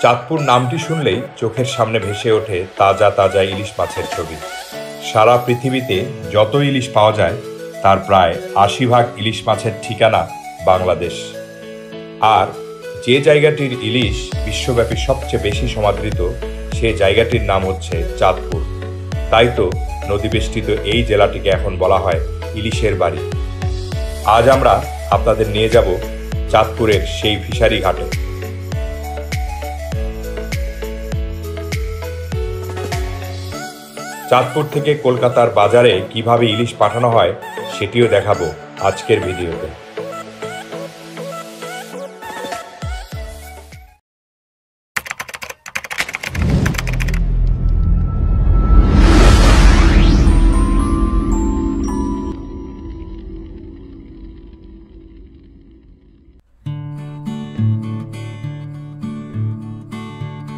চাঁদপুর নামটি শুনলেই চোখের সামনে ভেসে ওঠে তাজা তাজা ইলিশ মাছের ছবি। সারা পৃথিবীতে যত ইলিশ পাওয়া যায় তার প্রায় ৮০ ভাগ ইলিশ মাছের ঠিকানা বাংলাদেশ। আর যে জায়গাটির ইলিশ বিশ্বব্যাপী সবচেয়ে বেশি সমাদৃত সে জায়গাটির নাম হচ্ছে চাঁদপুর। তাই তো নদীবেষ্টিত এই জেলাটিকে এখন বলা হয় ইলিশের বাড়ি। আজ আমরা আপনাদের নিয়ে যাব চাঁদপুরের সেই ফিশারি ঘাটে। চাঁদপুর থেকে কলকাতার বাজারে কিভাবে ইলিশ পাঠানো হয় সেটিও দেখাবো আজকের ভিডিওতে।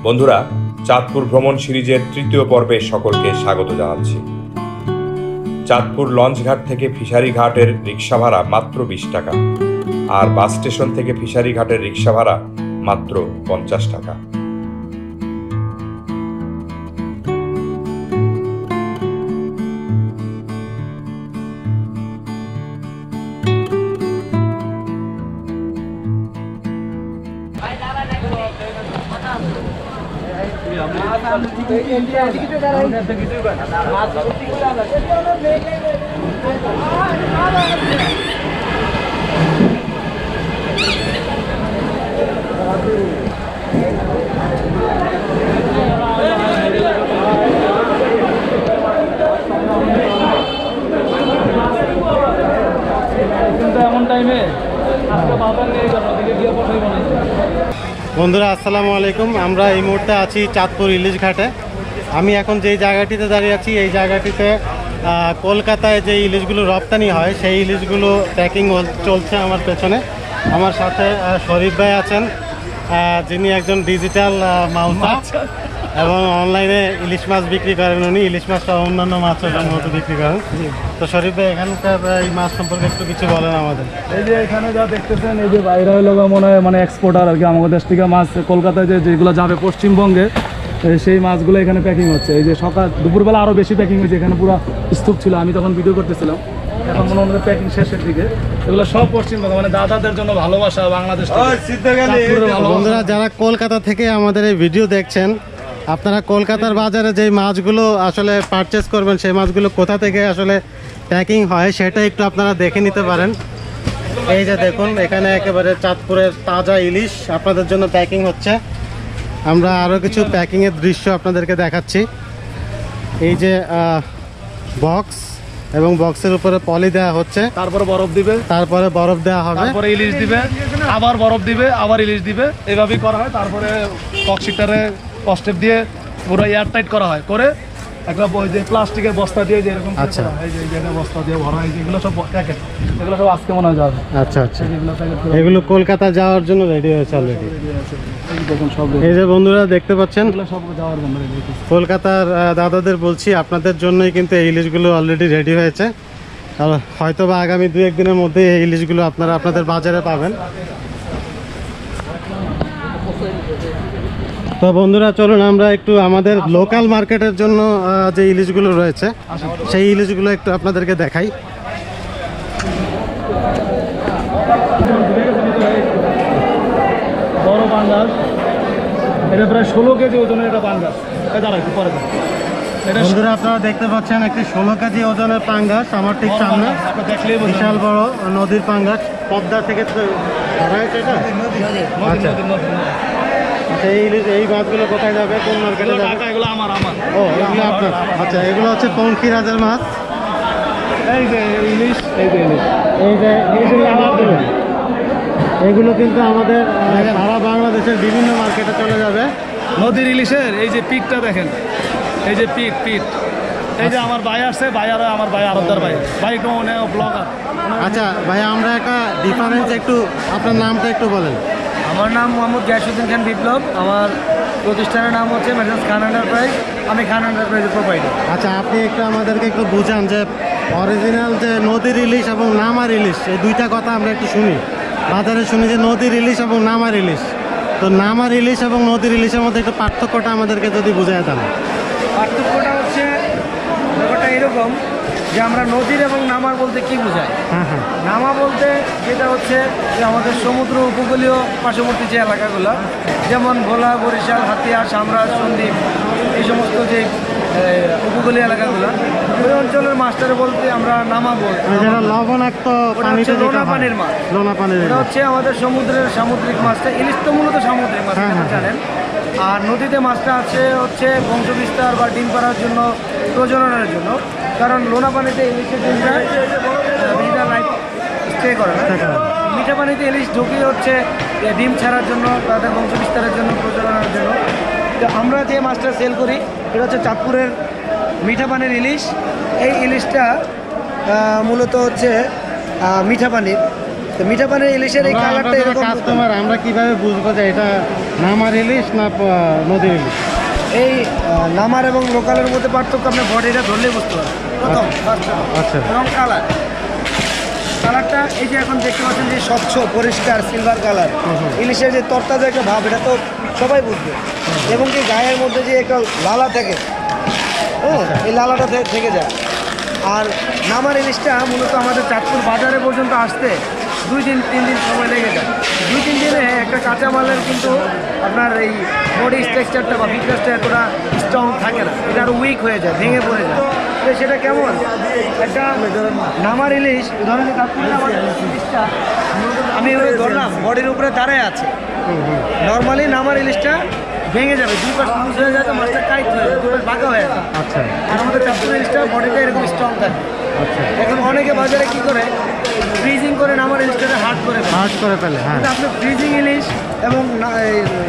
বন্ধুরা, চাঁদপুর ভ্রমণ সিরিজের তৃতীয় পর্বে সকলকে স্বাগত জানাচ্ছি। চাঁদপুর লঞ্চঘাট থেকে ফিশারি ঘাটের রিক্সা ভাড়া মাত্র ২০ টাকা, আর বাস স্টেশন থেকে ফিশারি ঘাটের রিক্সা ভাড়া মাত্র ৫০ টাকা। বন্ধুরা আসসালামু আলাইকুম। আমরা এই মুহূর্তে আছি চাঁদপুর ইলিশ ঘাটে। আমি এখন যেই জায়গাটিতে দাঁড়িয়ে আছি এই জায়গাটিতে কলকাতায় যে ইলিশগুলো রপ্তানি হয় সেই ইলিশগুলো প্যাকিং চলছে আমার পেছনে। আমার সাথে শরীফ ভাই আছেন, যিনি একজন ডিজিটাল মাউস এবং অনলাইনে ইলিশ মাছ বিক্রি করেন। উনি ইলিশ মাছটা অন্যান্য মাছের মতো বিক্রি করেন। তো শরীফ ভাই এখানকার এই মাছ সম্পর্কে একটু কিছু বলেন আমাদের। এই যে এখানে যা দেখতেছেন এই যে বাইরে হলো মনে হয় মানে এক্সপোর্টার আর কি, আমাদের দেশ থেকে মাছ কলকাতায় যেগুলো যাবে পশ্চিমবঙ্গে সেই মাছগুলো এখানে প্যাকিং হচ্ছে। এই যে সকাল দুপুরবেলা আরও বেশি প্যাকিং হয়েছে, এখানে পুরো স্তূপ ছিল, আমি তখন ভিডিও করতেছিলাম। এখন মনে হয় প্যাকিং শেষের দিকে। এগুলো সব পশ্চিমবঙ্গ, মানে দাদাদের জন্য ভালোবাসা বাংলাদেশ। বন্ধুরা যারা কলকাতা থেকে আমাদের এই ভিডিও দেখছেন, আপনারা কলকাতার বাজারে যে মাছগুলো আসলে পারচেস করবেন সেই মাছগুলো কোথা থেকে আসলে প্যাকিং হয় সেটা একটু আপনারা দেখে নিতে পারেন। এই যে দেখুন, এখানে একেবারে চাঁদপুরের তাজা ইলিশ আপনাদের জন্য প্যাকিং হচ্ছে। আমরা আরও কিছু প্যাকিংয়ের দৃশ্য আপনাদেরকে দেখাচ্ছি। এই যে বক্স এবং বক্সের উপরে পলি দেওয়া হচ্ছে, তারপরে বরফ দিবে, তারপরে বরফ দেওয়া হবে, তারপরে ইলিশ দিবে, আবার বরফ দিবে, আবার ইলিশ দিবে, এইভাবেই করা হয়। তারপরে ককশিটারে কস্টেপ দিয়ে পুরো এয়ার টাইট করা হয়, করে একটা যে প্লাস্টিকের বস্তা দিয়ে যে এরকম আচ্ছা এই যে বস্তা দিয়ে ভরা হয়, এগুলো সব প্যাকেট, এগুলো সব আজকে মনে হয় যাবে। আচ্ছা আচ্ছা, এগুলো কলকাতা যাওয়ার জন্য রেডি হয়েছে অলরেডি। দেখুন সব এই যে বন্ধুরা দেখতে পাচ্ছেন, এগুলো সব যাওয়ার জন্য কলকাতার দাদাদের বলছি আপনাদের জন্যই কিন্তু এই ইলিশগুলো অলরেডি রেডি হয়েছে। আর হয়তো বা আগামী ২-১ দিনের মধ্যে এই ইলিশগুলো আপনারা আপনাদের বাজারে পাবেন। তো বন্ধুরা চলুন আমরা একটু আমাদের লোকাল মার্কেটের জন্য যে ইলিশগুলো রয়েছে সেই ইলিশগুলো একটু আপনাদেরকে দেখাই। বড় পাঙ্গাস, এটা প্রায় ১৬ কেজি ওজনের একটা পাঙ্গাস। দাঁড়াই পরে বন্ধুরা আপনারা দেখতে পাচ্ছেন একটি 16 কেজি ওজনের পাঙ্গাস আমার ঠিক সামনে। বিশাল বড় নদীর পাঙ্গাস, পদ্মা থেকে ধরা হয়েছে এটা। আচ্ছা, এই মাছগুলো কোথায় যাবে, কোন মার্কেটে যাবে? এগুলো আমার। ও, এগুলো আপনার। আচ্ছা, এগুলো হচ্ছে পঙ্খিরাজের মাছ। এই যে ইলিশ, এই যে ইলিশ, এই যে এগুলো কিন্তু আমাদের সারা বাংলাদেশের বিভিন্ন মার্কেটে চলে যাবে। নদীর ইলিশের এই যে পিকটা দেখেন, এই যে পিক। এই যে আমার ভাই আসছে, আমার ভাই আরবদার ভাই একটু ব্লগার। আচ্ছা ভাই, আমরা একটা ডিফারেন্স একটু, আপনার নামটা একটু বলেন। আমার নাম মোহাম্মদ গিয়াসউদ্দিন খান বিপ্লব। আমার প্রতিষ্ঠানের নাম হচ্ছে মেসার্স খান এন্টারপ্রাইজ। আমি খান এন্টারপ্রাইজের প্রোপাইটার। আচ্ছা, আপনি একটু আমাদেরকে একটু বুঝান যে অরিজিনাল যে নদীর ইলিশ এবং নামার ইলিশ, এই দুইটা কথা আমরা একটু শুনি, বাজারে শুনি যে নদীর ইলিশ এবং নামার ইলিশ, তো নামার ইলিশ এবং নদীর ইলিশের মধ্যে একটু পার্থক্যটা আমাদেরকে যদি বুঝায় দেন। পার্থক্যটা হচ্ছে ব্যাপারটা এরকম যে আমরা নদীর এবং নামার বলতে কি বোঝাই। হ্যাঁ হ্যাঁ নামা বলতে যেটা হচ্ছে যে আমাদের সমুদ্র উপকূলীয় পার্শ্ববর্তী যে এলাকাগুলো, যেমন ভোলা, বরিশাল, হাতিয়া, শামরা, সন্দ্বীপ, এই সমস্ত যে উপকূলীয় এলাকাগুলো, ওই অঞ্চলের মাছটারে বলতে আমরা নামা বলতে। যেটা লবণাক্ত ওটা পানিতে হচ্ছে লোনা পানির মাছ। লোনা পানির এটা হচ্ছে আমাদের সমুদ্রের সামুদ্রিক মাছটা। ইলিশ তো মূলত সামুদ্রিক মাছ, হ্যাঁ, আপনারা হ্যাঁ। জানেন। আর নদীতে মাছটা আছে হচ্ছে বংশবিস্তার বা ডিম পাড়ার জন্য, প্রজননের জন্য। কারণ লোনা পানিতে ইলিশের ডিমটা বেশিটা লাইফ স্টে করে না। মিঠা পানিতে ইলিশ ঢুকি হচ্ছে ডিম ছাড়ার জন্য, তাদের বংশবিস্তারের জন্য, প্রজননের জন্য। তো আমরা যে মাছটা সেল করি এটা হচ্ছে চাঁদপুরের মিঠা পানির ইলিশ। এই ইলিশটা মূলত হচ্ছে মিঠা পানির। তো মিঠা পানির ইলিশের এই কালারটা এরকম। কাস্টমার আমরা কিভাবে বুঝবো যে এটা নামার ইলিশ না নদীর ইলিশ? এই নামার এবং লোকালের মধ্যে পার্থক্য আপনি বডিটা ধরলেই বুঝতে পারবেন। প্রথম আচ্ছা এবং কালারটা এই যে এখন দেখতে পাচ্ছেন যে স্বচ্ছ পরিষ্কার সিলভার কালার। ইলিশের যে তরতাজা একটা ভাব, এটা তো সবাই বুঝবে। এবং কি গায়ের মধ্যে যে একটা লালা থাকে, হ্যাঁ, এই লালাটা থেকে যায়। আর নামার ইলিশটা মূলত আমাদের চাঁদপুর বাজারে পর্যন্ত আসতে 2-3 দিন সময় লেগে যায়। 2-3 দিনে একটা কাঁচামালের কিন্তু আপনার এই বডি স্ট্রাকচারটা বা বিকাশটা এতটা স্ট্রং থাকে না, এটা আরও উইক হয়ে যায়, ভেঙে পড়ে যায়। তো সেটা কেমন একটা নামার ইলিশ, ধরেন নামার ইলিশটা আমি ওই ধরলাম বডির উপরে দাঁড়ায় আছে। নর্মালি নামার ইলিশটা ভেঙে যাবে, 2 পাশ লুজ হয়ে যায়, তো মাছটা টাইট হয়ে যাবে, 2 পাশ বাঁকা হয়ে যাবে। আচ্ছা আর আমাদের চাঁদপুর ইলিশটা বডিটা এরকম স্ট্রং থাকে। আচ্ছা এখন অনেকে বাজারে কি করে ফ্রিজিং করে নামার ইলিশটাকে হার্ড করে ফেলে। হার্ড করে ফেলে। হ্যাঁ কিন্তু আপনার ফ্রিজিং ইলিশ এবং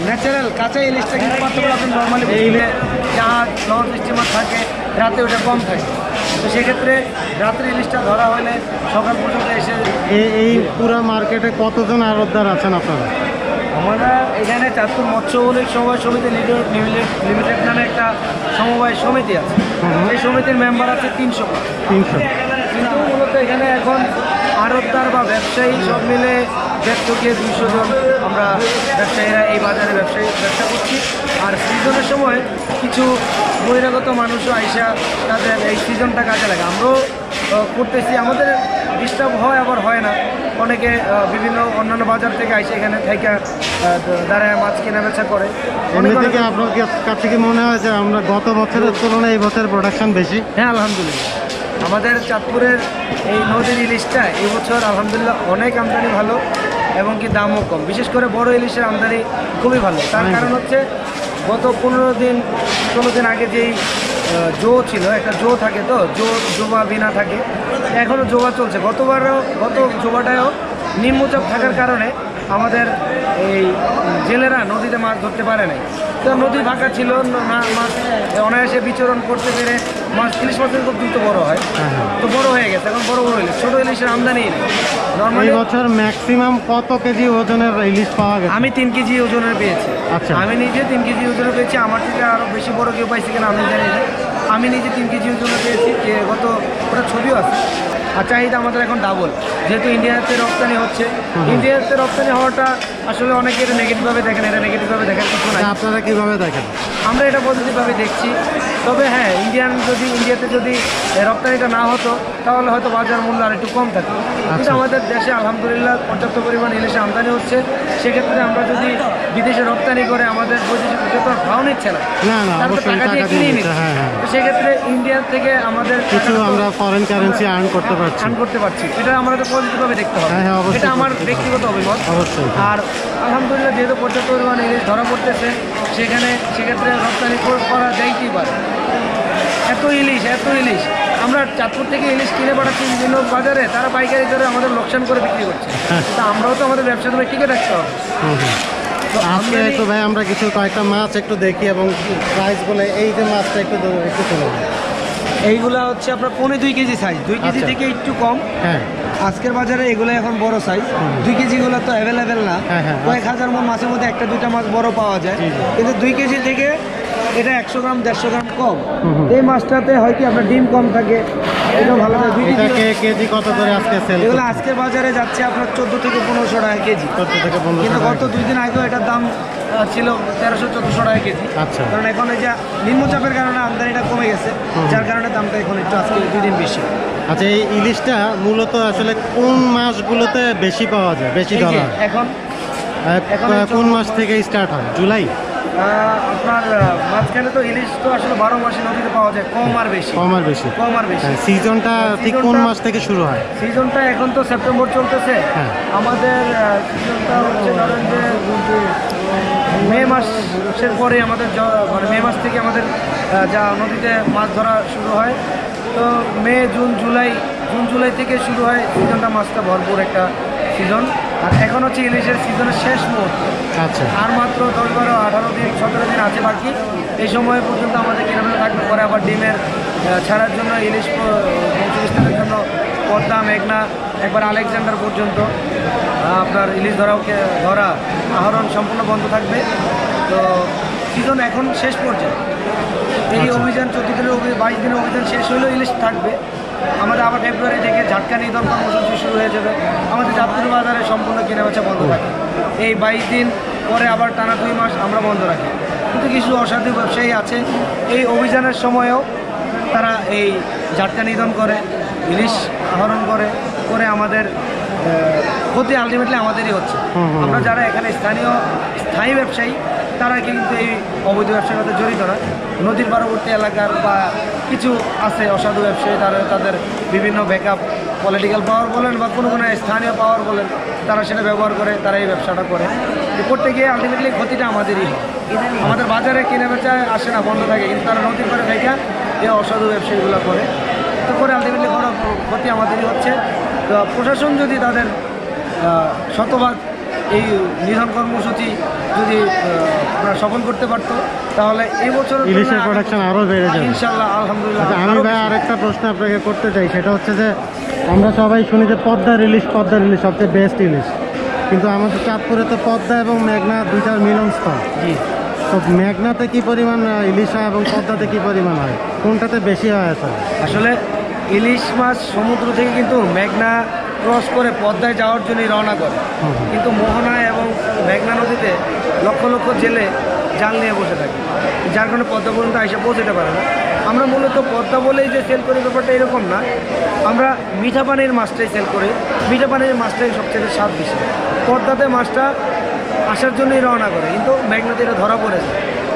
ন্যাচারাল কাঁচা ইলিশটা কিন্তু পার্থক্য আপনি নর্মালি জাহাজ, লঞ্চ, স্টিমার থাকে, রাতে ওটা কম থাকে। তো সেক্ষেত্রে রাত্রে ইলিশটা ধরা হলে সকাল পর্যন্ত এসে এই পুরো মার্কেটে কতজন আড়তদার আছেন আপনারা? আমরা এখানে চাঁদপুর মৎস্য অনেক সমবায় সমিতি লিমিটেড নামে একটা সমবায় সমিতি আছে। এই সমিতির মেম্বার আছে 300। 300। কিন্তু মূলত এখানে এখন আড়তদার বা ব্যবসায়ী সব মিলে 150 থেকে 200 জন আমরা ব্যবসায়ীরা এই বাজারে ব্যবসা করছি। আর সিজনের সময় কিছু বহিরাগত মানুষও আইসা তাদের এই সিজনটা কাজে লাগে। আমরাও করতেছি, আমাদের ডিস্টার্ব হয় আবার হয় না। অনেকে বিভিন্ন অন্যান্য বাজার থেকে আইসে এখানে থেকে দাঁড়ায় মাছ কেনা বেচা করে। এমনি থেকে আপনার কাছে কি মনে হয় যে আমরা গত বছরের তুলনায় এই বছর প্রোডাকশন বেশি? হ্যাঁ, আলহামদুলিল্লাহ। আমাদের চাঁদপুরের এই নদীর ইলিশটা এই বছর আলহামদুলিল্লাহ অনেক আমদানি ভালো এবং কি দামও কম। বিশেষ করে বড় ইলিশের আমদানি খুবই ভালো। তার কারণ হচ্ছে গত 15 দিন 16 দিন আগে যেই জো ছিল, একটা জো থাকে, তো জোবা বিনা থাকে, এখনও জোবা চলছে। গত জোবাটায়ও নিম্নচাপ থাকার কারণে আমাদের এই জেলেরা নদীতে মাছ ধরতে পারে নাই। তো নদী ফাঁকা ছিল না, মাছ অনায়াসে বিচরণ করতে পেরে মাছ ইলিশ মাছের খুব দ্রুত বড় হয়। তো বড় হয়ে গেছে, এখন বড় ইলিশ, ছোটো ইলিশের আমদানি নেই। এই বছর ম্যাক্সিমাম কত কেজি ওজনের ইলিশ পাওয়া গেছে? আমি 3 কেজি ওজনের পেয়েছি। আচ্ছা। আমি নিজে 3 কেজি ওজনের পেয়েছি। আমার থেকে আরও বেশি বড় কেউ পাইছে কিনা আমি জানি না। আমি নিজে 3 কেজি ওজনের পেয়েছি। যে ওটা ছবিও আছে। আর চাহিদা আমাদের এখন ডাবল, যেহেতু ইন্ডিয়াতে রপ্তানি হচ্ছে। ইন্ডিয়াতে রপ্তানি হওয়াটা আসলে অনেকে এটা নেগেটিভভাবে দেখেন, এটা নেগেটিভভাবে দেখার কিছু নাই। আপনারা কিভাবে দেখেন? আমরা এটা পজিটিভভাবে দেখছি। তবে হ্যাঁ, ইন্ডিয়াতে যদি রপ্তানিটা না হতো তাহলে হয়তো বাজার মূল্য আর একটু কম থাকতো। কিন্তু আমাদের দেশে আলহামদুলিল্লাহ পর্যাপ্ত পরিমাণ ইলিশ আমদানি হচ্ছে। সেক্ষেত্রে আমরা যদি বিদেশে রপ্তানি করে আমাদের তো ভাও নিচ্ছে না, টাকা দিয়ে কিনে নিচ্ছে। তো সেক্ষেত্রে ইন্ডিয়া থেকে আমাদের কিছু আমরা ফরেন কারেন্সি আর্ন করতে পারছি। এটা আমরা তো পজিটিভভাবে দেখতে হবে। এটা আমার ব্যক্তিগত অভিমত। আর আলহামদুলিল্লাহ যেহেতু পর্যাপ্ত পরিমাণ ইলিশ ধরা পড়তেছে, সেক্ষেত্রে রপ্তানি করা যাইতেই পারে। এত ইলিশ আমরা চাঁদপুর থেকে ইলিশ কিনে পাঠাচ্ছি বিভিন্ন বাজারে, তারা পাইকারি দরে আমাদের লোকসান করে বিক্রি করছে। তা আমরাও তো আমাদের ব্যবসা করে টিকে রাখতে হবে। আজকে একটু ভাই আমরা কয়েকটা মাছ একটু দেখি এবং প্রাইস বলে। এই যে মাছটা একটু চলে, এইগুলা হচ্ছে আপনার 2.5 কেজি সাইজ, 2 কেজি থেকে একটু কম। হ্যাঁ, আজকের বাজারে এগুলো এখন বড় সাইজ। 2 কেজিগুলো তো অ্যাভেলেবেল না। কয়েক হাজার মাছের মধ্যে 1-2টা মাছ বড় পাওয়া যায়, কিন্তু 2 কেজি থেকে এটা 100 গ্রাম 150 গ্রাম কম। এই মাছটাতে হয় কি আপনার ডিম কম থাকে, এটা ভালো থাকে। 2 কেজি কত করে আজকে সেল? এগুলো আজকের বাজারে যাচ্ছে আপনার 14 থেকে 1500 টাকা কেজি। 14 থেকে 1500। কিন্তু গত 2 দিন আগেও এটার দাম ছিল 1300-1400 টাকা কেজি। আচ্ছা। কারণ এখন এই যে নিম্নচাপের কারণে আমদানিটা কমে গেছে, যার কারণে দামটা এখন একটু আজকে 2 দিন বেশি। আচ্ছা, এই ইলিশটা মূলত আসলে কোন মাসগুলোতে বেশি পাওয়া যায়, বেশি এই যে ধরা হয়? এখন কোন মাস থেকে স্টার্ট হয়? জুলাই? আপনার মাঝখানে তো ইলিশ তো আসলে 12 মাসে নদীতে পাওয়া যায়, কম আর বেশি। কম আর বেশি। কম আর বেশি। সিজনটা ঠিক কোন মাস থেকে শুরু হয়? সিজনটা এখন তো সেপ্টেম্বর চলতেছে। হ্যাঁ। আমাদের সিজনটা হচ্ছে ধরেন যে মে মাসের পরে আমাদের মানে মে মাস থেকে আমাদের যা নদীতে মাছ ধরা শুরু হয়। তো মে জুন জুলাই থেকে শুরু হয় সিজনটা, মাছটা ভরপুর একটা সিজন। আর এখন হচ্ছে ইলিশের সিজনের শেষ মুহূর্ত। আচ্ছা। আর মাত্র 10, 12, 18 দিন 17 দিন আছে বাকি। এই সময় পর্যন্ত আমাদের কেনাবেচা থাকবে। পরে আবার ডিমের ছাড়ার জন্য ইলিশ বংশবিস্তারের জন্য পদ্মা, মেঘনা, একবার আলেকজান্ডার পর্যন্ত আপনার ইলিশ ধরা আহরণ সম্পূর্ণ বন্ধ থাকবে। তো সিজন এখন শেষ পর্যায়ে। এই অভিযান 14 দিনের 22 দিনের অভিযান শেষ হলেও ইলিশ থাকবে। আমাদের আবার ফেব্রুয়ারি থেকে ঝাটকা নিধন কর্মসূচি শুরু হয়ে যাবে। আমাদের যাত্রী বাজারে সম্পূর্ণ কেনাবেচা বন্ধ থাকে। এই 22 দিন পরে আবার টানা 2 মাস আমরা বন্ধ রাখি। কিন্তু কিছু অসাধু ব্যবসায়ী আছে, এই অভিযানের সময়ও তারা এই ঝাটকা নিধন করে, ইলিশ আহরণ করে আমাদের ক্ষতি আলটিমেটলি আমাদেরই হচ্ছে। আমরা যারা এখানে স্থায়ী ব্যবসায়ী, তারা কিন্তু এই অবৈধ ব্যবসার সাথে জড়িত না। নদীর পার্বতী এলাকার বা কিছু আছে অসাধু ব্যবসায়ী, তাদের বিভিন্ন ব্যাকআপ পলিটিক্যাল পাওয়ার বলেন বা কোনো স্থানীয় পাওয়ার বলেন, তারা সেটা ব্যবহার করে, তারা এই ব্যবসাটা করে। করতে গিয়ে আলটিমেটলি ক্ষতিটা আমাদেরই হয়। আমাদের বাজারে কেনা বেচা আসে না, বন্ধ থাকে, কিন্তু তারা নদীর পাড়ে থেকে এই অসাধু ব্যবসায়ীগুলো করে। তো করে আলটিমেটলি ক্ষতি আমাদেরই হচ্ছে। তো প্রশাসন যদি তাদের শতভাগ এই নিধন কর্মসূচি যদি সফল করতে পারতো, তাহলে এই বছর ইলিশের প্রোডাকশন আরো বেড়ে যাবে ইনশাআল্লাহ, আলহামদুলিল্লাহ। আচ্ছা, আমি ভাই আরেকটা প্রশ্ন আপনাকে করতে চাই, সেটা হচ্ছে যে আমরা সবাই শুনি যে পদ্মার ইলিশ সবচেয়ে বেস্ট ইলিশ, কিন্তু আমাদের চাঁদপুরে তো পদ্মা এবং মেঘনা দুইটার মিলনস্থল। জি। তো মেঘনাতে কি পরিমাণ ইলিশ হয় এবং পদ্মাতে কি পরিমাণ হয়, কোনটাতে বেশি হয় আসলে? আসলে ইলিশ মাছ সমুদ্র থেকে কিন্তু মেঘনা ক্রস করে পদ্মায় যাওয়ার জন্যই রওনা করে, কিন্তু মোহনা এবং মেঘনা নদীতে লক্ষ লক্ষ জেলে জাল নিয়ে বসে থাকে, যার কারণে পদ্মা পর্যন্ত এসে পৌঁছতে পারে না। আমরা মূলত পদ্মা বলেই যে সেল করি ব্যাপারটা এরকম না, আমরা মিঠা পানির মাছটাই সেল করি। মিঠা পানির মাছটাই সবচেয়ে স্বাদ বেশি। পদ্মাতে মাছটা আসার জন্যই রওনা করে, কিন্তু মেঘনাতে এটা ধরা পড়েছে।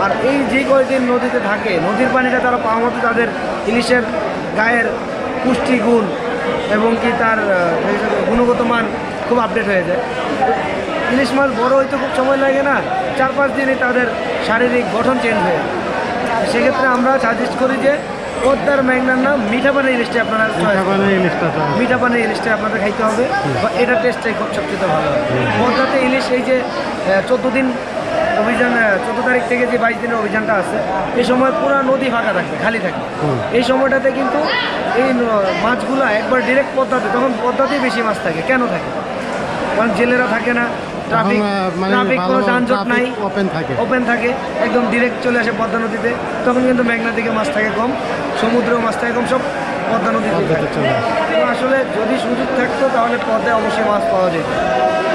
আর এই যে কয়েকদিন নদীতে থাকে, নদীর পানিটা তারা পাওয়া মতো তাদের ইলিশের গায়ের পুষ্টি গুণ এবং কি তার গুণগত মান খুব আপডেট হয়ে যায়। ইলিশ মাছ বড় হইতে খুব সময় লাগে না, 4-5 দিনে তাদের শারীরিক গঠন চেঞ্জ হয়ে যায়। সেক্ষেত্রে আমরা সাজেস্ট করি যে পদ্মার মেঘনার নাম মিঠা পানির ইলিশটা আপনারা মিঠা পানির ইলিশটা আপনাদের খাইতে হবে, বা এটা টেস্টটাই খুব সবচেয়ে ভালো হয়। পদ্মাতে ইলিশ এই যে 14 দিন অভিযান, 14 তারিখ থেকে যে 22 দিনের অভিযানটা আছে, এই সময় পুরো নদী ফাঁকা থাকবে, খালি থাকবে। এই সময়টাতে কিন্তু এই মাছগুলো একবার ডিরেক্ট পদ্মাতে, তখন পদ্মাতেই বেশি মাছ থাকে। কেন থাকে? কারণ জেলেরা থাকে না, ট্রাফিক কোনো যানজট নাই, ওপেন থাকে, একদম ডিরেক্ট চলে আসে পদ্মা নদীতে। তখন কিন্তু মেঘনা থেকে মাছ থাকে কম, সমুদ্রেও মাছ থাকে কম, সব পদ্মা নদীতে চলে। আসলে যদি সুযোগ থাকতো তাহলে পদ্মায় অবশ্যই মাছ পাওয়া যেত,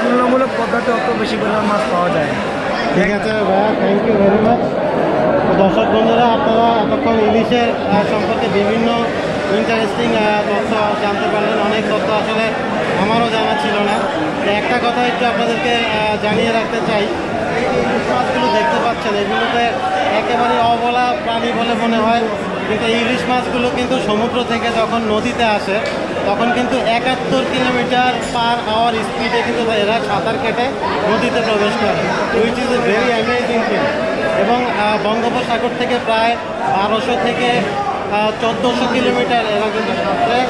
তুলনামূলক পদ্মাতে অত বেশি পরিমাণ মাছ পাওয়া যায়। ঠিক আছে ভাইয়া, থ্যাংক ইউ ভেরি মাচ। দর্শক বন্ধুরা, আপনারা এতক্ষণ ইলিশের সম্পর্কে বিভিন্ন ইন্টারেস্টিং তথ্য জানতে পারলেন। অনেক তথ্য আসলে আমারও জানা ছিল না। একটা কথা একটু আপনাদেরকে জানিয়ে রাখতে চাই, ইলিশ মাছগুলো দেখতে পাচ্ছেন, এগুলোতে একেবারে অবলা প্রাণী বলে মনে হয়, কিন্তু এই ইলিশ মাছগুলো কিন্তু সমুদ্র থেকে যখন নদীতে আসে তখন কিন্তু 71 কিলোমিটার/আওয়ার স্পিডে কিন্তু এরা সাঁতার কেটে নদীতে প্রবেশ করে, which is a very amazing thing. এবং বঙ্গোপসাগর থেকে প্রায় 1200 থেকে 1400 কিলোমিটার এরা কিন্তু সাঁতরে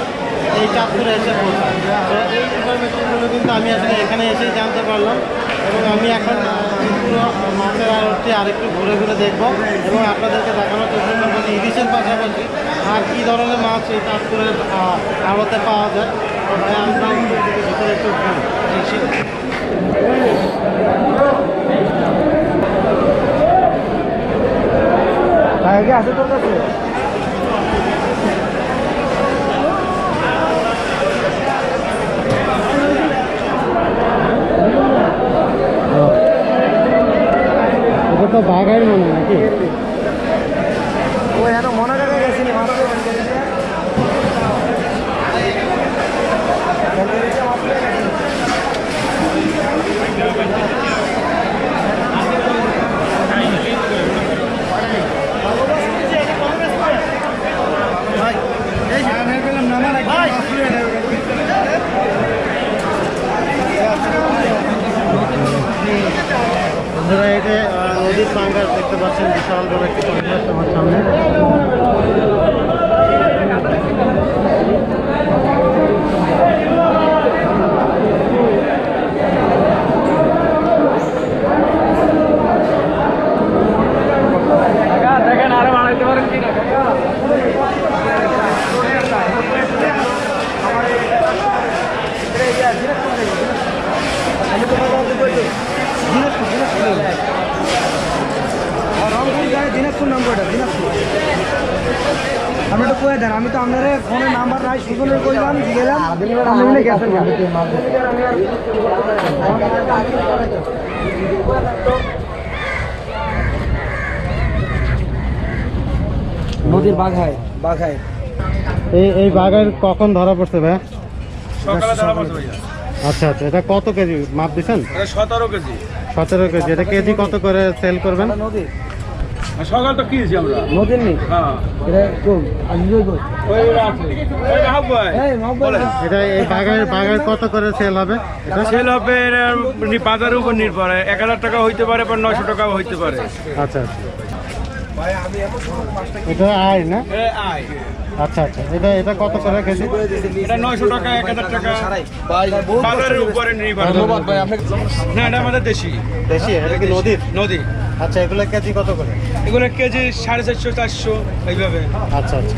এই চাঁদপুরে এসে পৌঁছায়। তো এই ইনফরমেশনগুলো কিন্তু আমি আসলে এখানে এসেই জানতে পারলাম, এবং আমি এখন পুরো মাছের আড়তটি আরেকটু ঘুরে ঘুরে দেখবো এবং আপনাদেরকে দেখানোর চেষ্টা করবো যে ইলিশের পাশাপাশি আর কী ধরনের মাছ এই চাঁদপুরের আড়তে পাওয়া যায়। ভিতরে একটু আছে তোর কাছে? বাঘাই মনে হয় নাকি? ও এত মনে রাখা গেছিনি মাছ বন্ধুরা এই যে নদীর পাঙ্গাস দেখতে পাচ্ছেন, বিশাল বড় একটি পাঙ্গাস আমার সামনে। দেখেন আরো বানাইতে পারেন কিনা কাকা? দিনাজপুর নম্বরটা দিনাজপুর আমি তো কয়ে দেন, আমি তো আপনার ফোনের নাম্বার নাই সুজনের করলাম গেলাম আপনি গেছেন নদীর বাঘায় বাঘায়। এই বাঘের কখন ধরা পড়ছে ভাই? সকালে ধরা পড়ছে ভাইয়া। আচ্ছা আচ্ছা, এটা কত কেজি মাপ দিচ্ছেন? এটা 17 কেজি। 17 কেজি। এটা কেজি কত করে সেল করবেন? নদীর সকাল তো কিনছি আমরা। নদীর নেই হ্যাঁ এটা কোন আজিজই কই ওই আছে ওই হাবুই এই মহব্বত এটা এই বাঘের কত করে সেল হবে? এটা সেল হবে বাজারের উপর নির্ভর, 1000 টাকা হইতে পারে বা 900 টাকাও হইতে পারে। আচ্ছা আচ্ছা, এটা আয় না? আয় আচ্ছা আচ্ছা, এটা কত করে কেজি? এটা 900 টাকা 1000 টাকা বাজারের উপরে নির্ভর। ধন্যবাদ ভাই আপনি। না এটা আমাদের দেশি দেশি? এটা কি নদীর? নদী। আচ্ছা, এগুলো কেজি কত করে? এগুলো কেজি 450 400 এইভাবে। আচ্ছা আচ্ছা,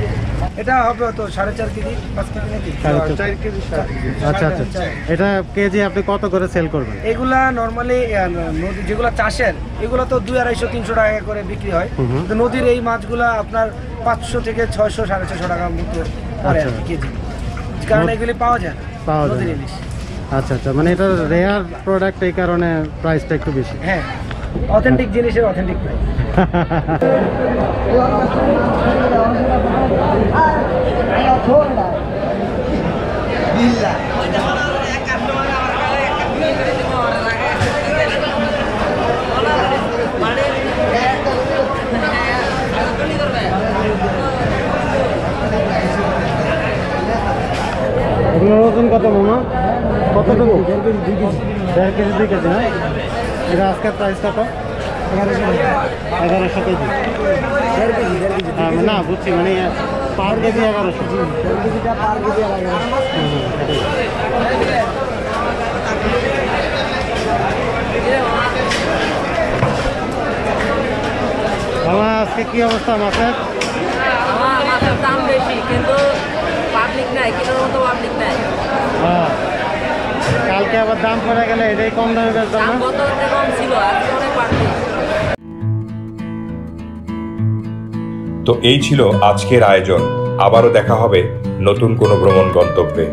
এটা হবে তো 4.5 কেজি 5 কেজি নাকি 4.5 কেজি। আচ্ছা আচ্ছা, এটা কেজি আপনি কত করে সেল করবেন? এগুলা নরমালি নদী যেগুলো চাষের এগুলো তো 200 300 টাকা করে বিক্রি হয়, কিন্তু নদীর এই মাছগুলা আপনার 500 থেকে 600 650 টাকা মতো পড়ে আর কি কেজি, কারণ এগুলি পাওয়া যায় না পাওয়া যায় নদীর না। ইলিশ। আচ্ছা আচ্ছা, মানে এটা রেয়ার প্রোডাক্ট, এই কারণে প্রাইসটা একটু বেশি। হ্যাঁ, অথেন্টিক জিনিসের অথেন্টিক প্রাইস। এগুলোর ওজন কত মামা? কতটুকু? 1.5 কেজি 2 কেজি না? এটা আজকের প্রাইস কত? 1100 কেজি। না বুঝছি, মানে পার কেজি 1100। মামা আজকে কি অবস্থা মাছের? মাছের দাম বেশি কিন্তু পাবলিক নাই, কেনার মতো পাবলিক নাই। হ্যাঁ, কালকে আবার দাম পড়ে গেলে এটাই কম দামে বেচবেন দাম না? গত কম ছিল, আজকে অনেক বাড়তি। তো এই ছিল আজকের আয়োজন। আবারও দেখা হবে নতুন কোনো ভ্রমণ গন্তব্যে।